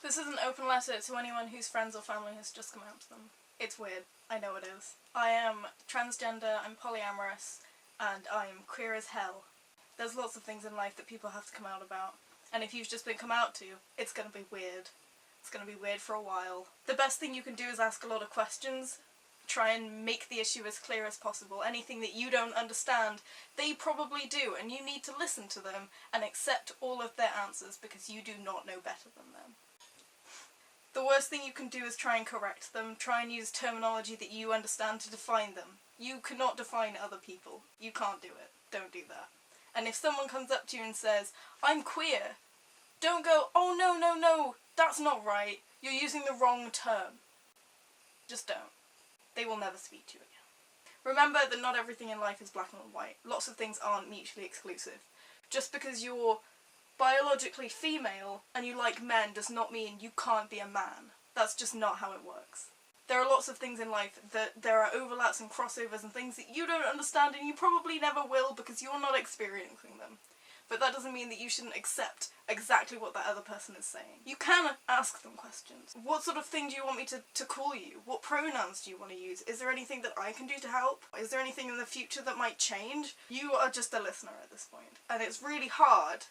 This is an open letter to anyone whose friends or family has just come out to them. It's weird, I know it is. I am transgender, I'm polyamorous, and I'm queer as hell. There's lots of things in life that people have to come out about, and if you've just been come out to, it's gonna be weird. It's gonna be weird for a while. The best thing you can do is ask a lot of questions. Try and make the issue as clear as possible. Anything that you don't understand, they probably do, and you need to listen to them and accept all of their answers because you do not know better than them. The worst thing you can do is try and correct them, try and use terminology that you understand to define them. You cannot define other people. You can't do it. Don't do that. And if someone comes up to you and says, "I'm queer," don't go, "Oh no, no, no, that's not right. You're using the wrong term." Just don't. They will never speak to you again. Remember that not everything in life is black and white. Lots of things aren't mutually exclusive. Just because you're biologically female and you like men does not mean you can't be a man. That's just not how it works. There are lots of things in life that there are overlaps and crossovers and things that you don't understand and you probably never will because you're not experiencing them. But that doesn't mean that you shouldn't accept exactly what that other person is saying. You can ask them questions. What sort of thing do you want me to call you? What pronouns do you want to use? Is there anything that I can do to help? Is there anything in the future that might change? You are just a listener at this point. And it's really hard,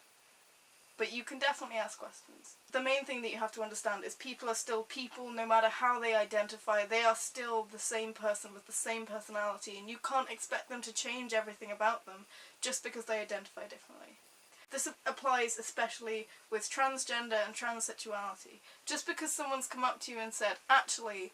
but you can definitely ask questions. The main thing that you have to understand is people are still people no matter how they identify. They are still the same person with the same personality, and you can't expect them to change everything about them just because they identify differently. This applies especially with transgender and transsexuality. Just because someone's come up to you and said, "Actually,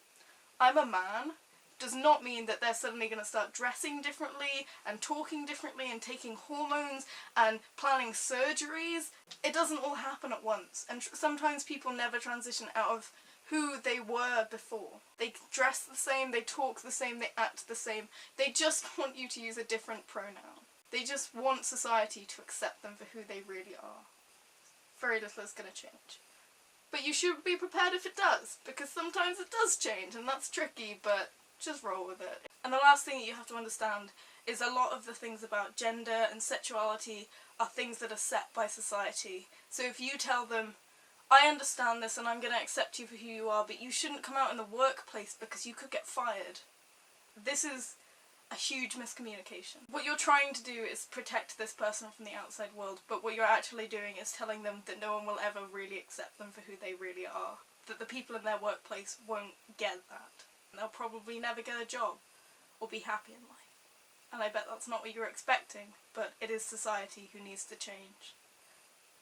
I'm a man," does not mean that they're suddenly going to start dressing differently and talking differently and taking hormones and planning surgeries. It doesn't all happen at once, and sometimes people never transition out of who they were before. They dress the same, they talk the same, they act the same. They just want you to use a different pronoun. They just want society to accept them for who they really are. Very little is going to change. But you should be prepared if it does, because sometimes it does change, and that's tricky, but just roll with it. And the last thing that you have to understand is a lot of the things about gender and sexuality are things that are set by society. So if you tell them, "I understand this and I'm going to accept you for who you are, but you shouldn't come out in the workplace because you could get fired," this is a huge miscommunication. What you're trying to do is protect this person from the outside world, but what you're actually doing is telling them that no one will ever really accept them for who they really are. That the people in their workplace won't get that. They'll probably never get a job or be happy in life. And I bet that's not what you're expecting, but it is society who needs to change,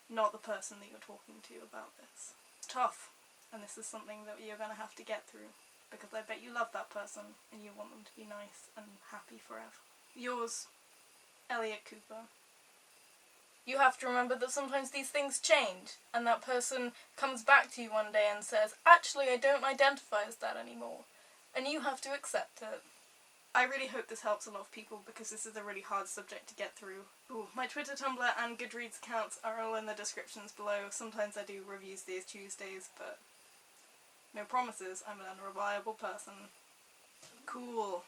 not the person that you're talking to about this. It's tough, and this is something that you're going to have to get through, because I bet you love that person and you want them to be nice and happy forever. Yours, Elliot Cooper. You have to remember that sometimes these things change, and that person comes back to you one day and says, "Actually, I don't identify as that anymore." And you have to accept it. I really hope this helps a lot of people because this is a really hard subject to get through. Ooh, my Twitter, Tumblr and Goodreads accounts are all in the descriptions below. Sometimes I do reviews these Tuesdays, but no promises. I'm an unreliable person. Cool.